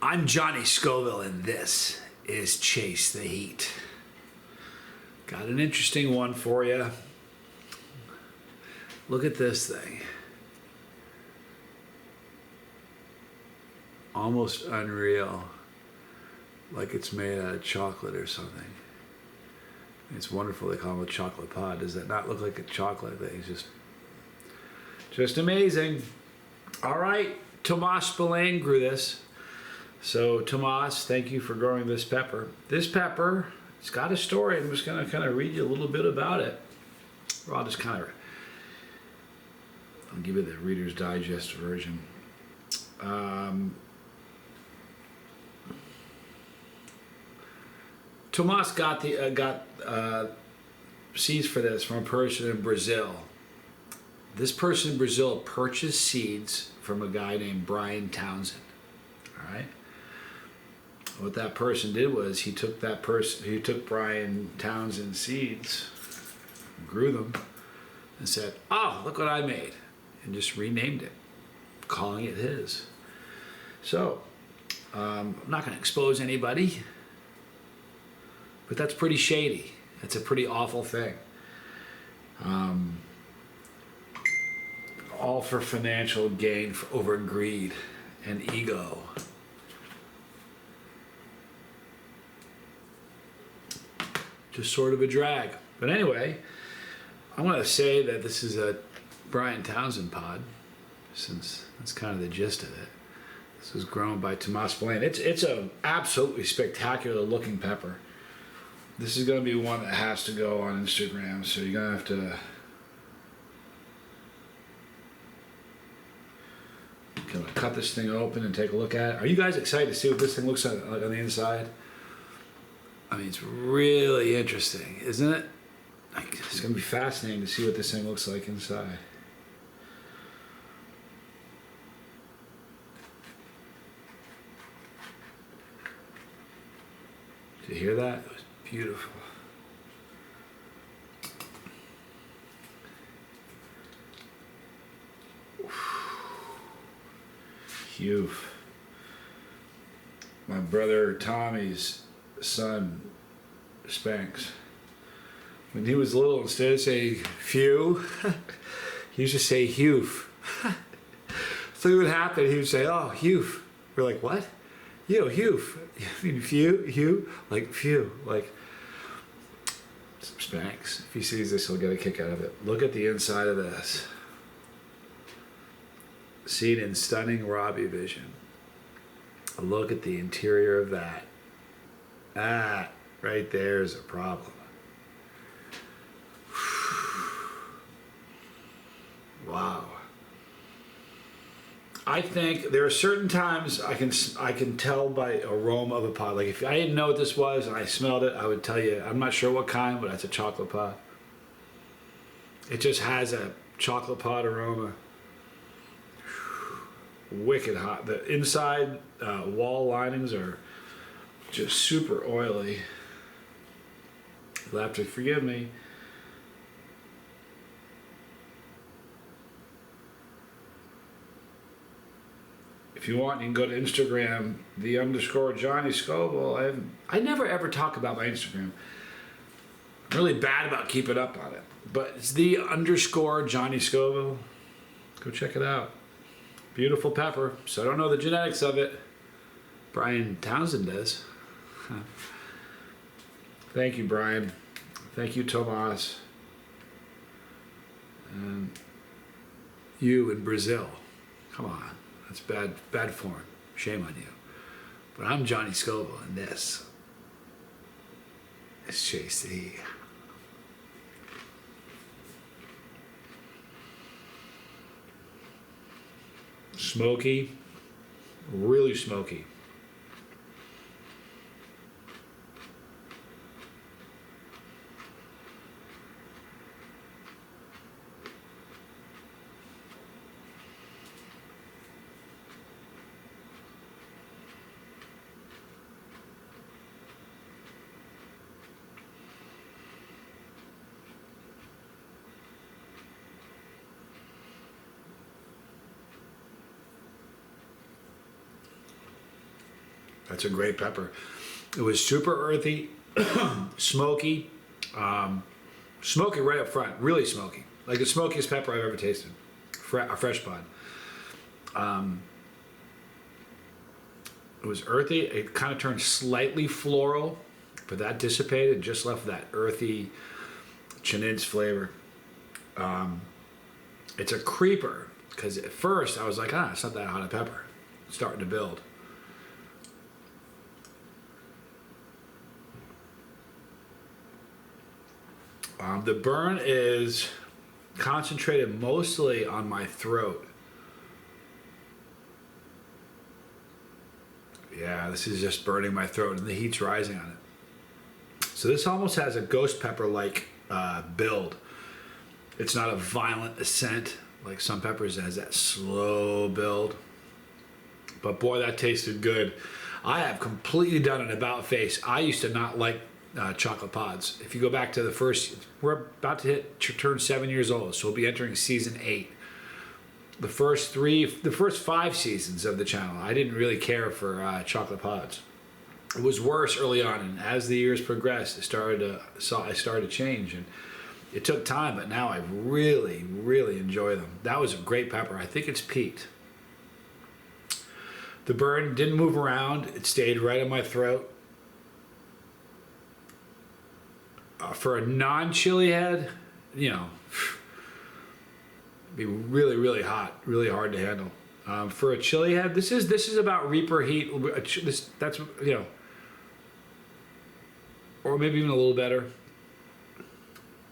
I'm Johnny Scoville, and this is Chase the Heat. Got an interesting one for you. Look at this thing. Almost unreal. Like it's made out of chocolate or something. It's wonderful. They call it a chocolate pod. Does that not look like a chocolate thing? It's just amazing. All right, Tomas Spillane grew this. So Tomas, thank you for growing this pepper. This pepper, it's got a story. I'm just gonna kind of read you a little bit about it. Or I'll just I'll give you the Reader's Digest version. Tomas got seeds for this from a person in Brazil. This person in Brazil purchased seeds from a guy named Brian Townshend. All right. What that person did was he took Brian Townshend's seeds, grew them, and said, "Oh, look what I made," and just renamed it, calling it his. So I'm not going to expose anybody, but that's pretty shady. That's a pretty awful thing. All for financial gain, over greed and ego. Just sort of a drag. But anyway, I'm going to say that this is a Brian Townshend pod, since that's kind of the gist of it. This was grown by Tomas Spillane. It's a absolutely spectacular looking pepper. This is going to be one that has to go on Instagram, so you're going to have to kind of cut this thing open and take a look at it. Are you guys excited to see what this thing looks like on the inside? I mean, it's really interesting, isn't it? It's going to be fascinating to see what this thing looks like inside. Did you hear that? It was beautiful. Hugh. My brother Tommy's son Spanks, when he was little, instead of saying phew, he used to say Hugh. So what would happen, he would say, "Oh, Hugh." We're like, "What?" "Hugh." I mean, Hugh, like phew, like Spanks. If he sees this, he'll get a kick out of it. Look at the inside of this. Seen in stunning Robbie vision. Look at the interior of that. That right there is a problem. Wow. I think there are certain times I can tell by aroma of a pod. Like if I didn't know what this was and I smelled it, I would tell you. I'm not sure what kind, but it's a chocolate pod. It just has a chocolate pod aroma. Wicked hot. The inside wall linings are just super oily. You'll have to forgive me. If you want, you can go to Instagram, _Johnny Scoville. I never ever talk about my Instagram. I'm really bad about keeping up on it. But it's _ Johnny Scoville. Go check it out. Beautiful pepper. So I don't know the genetics of it. Brian Townshend does. Thank you, Brian. Thank you, Tomas. And you in Brazil. Come on. That's bad form. Shame on you. But I'm Johnny Scoville, and this is Chase the Heat. Smoky. Really smoky. That's a great pepper. It was super earthy, smoky, smoky right up front, really smoky. Like the smokiest pepper I've ever tasted, a fresh pod. It was earthy. It kind of turned slightly floral, but that dissipated and just left that earthy Chinese flavor. It's a creeper, because at first I was like, it's not that hot a pepper. It's starting to build. The burn is concentrated mostly on my throat. Yeah, this is just burning my throat, and the heat's rising on it. So this almost has a ghost pepper-like build. It's not a violent ascent like some peppers. It has that slow build. But boy, that tasted good. I have completely done an about face. I used to not like chocolate pods. If you go back to the first, we're about to turn 7 years old, so we'll be entering season 8. The first 5 seasons of the channel, I didn't really care for chocolate pods. It was worse early on, and as the years progressed, I started to change, and it took time, but now I really, really enjoy them. That was a great pepper. I think it's peaked. The burn didn't move around. It stayed right in my throat. For a non-chili head, you know, it'd be really, really hot, really hard to handle. For a chili head, this is about Reaper heat. That's, you know, or maybe even a little better.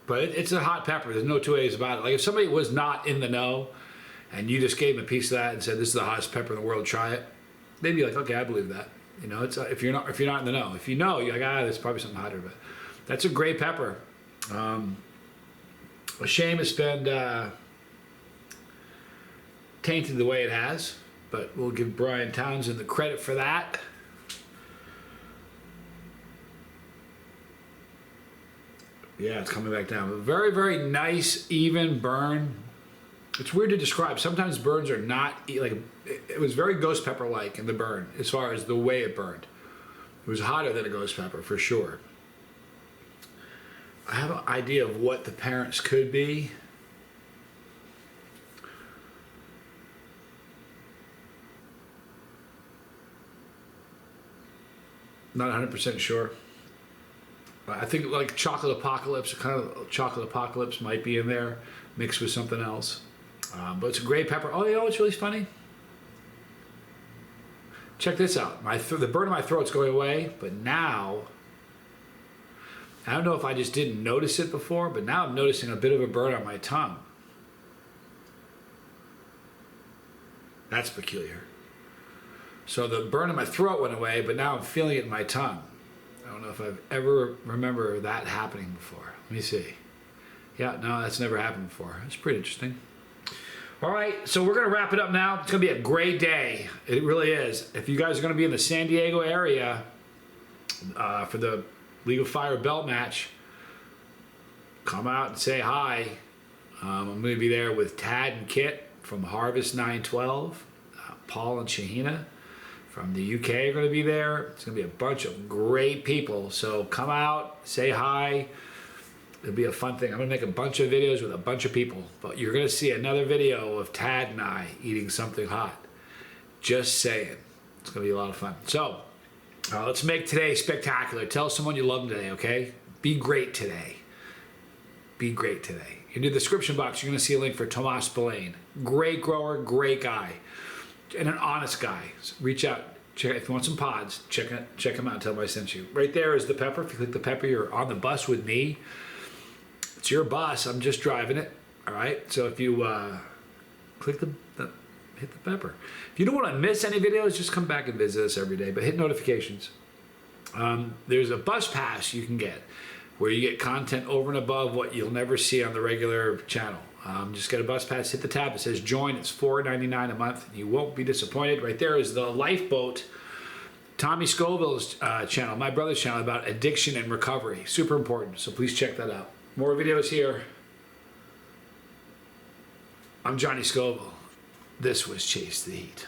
But it's a hot pepper. There's no two ways about it. Like if somebody was not in the know, and you just gave them a piece of that and said, "This is the hottest pepper in the world. Try it," they'd be like, "Okay, I believe that." You know, it's if you're not in the know. If you know, you're like, there's probably something hotter. But that's a great pepper. A shame it's been tainted the way it has, but we'll give Brian Townshend the credit for that. Yeah, it's coming back down. A very, very nice, even burn. It's weird to describe. Sometimes burns are not, like, it was very ghost pepper-like in the burn, as far as the way it burned. It was hotter than a ghost pepper, for sure. I have an idea of what the parents could be. Not 100% sure. I think like Chocolate Apocalypse, kind of Chocolate Apocalypse might be in there, mixed with something else. But it's a great pepper. Oh, you know what's really funny? Check this out. The burn in my throat's going away, but now, I don't know if I just didn't notice it before, but now I'm noticing a bit of a burn on my tongue. That's peculiar. So the burn in my throat went away, but now I'm feeling it in my tongue. I don't know if I've ever remember that happening before. Let me see. Yeah, no, that's never happened before. It's pretty interesting. All right, so we're going to wrap it up now. It's going to be a great day. It really is. If you guys are going to be in the San Diego area for the League of Fire belt match, come out and say hi. I'm going to be there with Tad and Kit from Harvest 912. Paul and Shahina from the UK are going to be there. It's going to be a bunch of great people. So come out, say hi. It'll be a fun thing. I'm going to make a bunch of videos with a bunch of people. But you're going to see another video of Tad and I eating something hot. Just saying. It's going to be a lot of fun. So let's make today spectacular. Tell someone you love them today, okay? Be great today. Be great today. In the description box, you're going to see a link for Tomas Spillane. Great grower, great guy. And an honest guy. So reach out. Check if you want some pods, check him out and tell him I sent you. Right there is the pepper. If you click the pepper, you're on the bus with me. It's your bus. I'm just driving it. All right. So if you click hit the pepper. If you don't want to miss any videos, just come back and visit us every day. But hit notifications. There's a bus pass you can get where you get content over and above what you'll never see on the regular channel. Just get a bus pass, hit the tab, it says join, it's $4.99 a month, and you won't be disappointed. Right there is the Lifeboat, Tommy Scoville's channel, my brother's channel, about addiction and recovery. Super important, so please check that out. More videos here. I'm Johnny Scoville. This was Chase the Heat.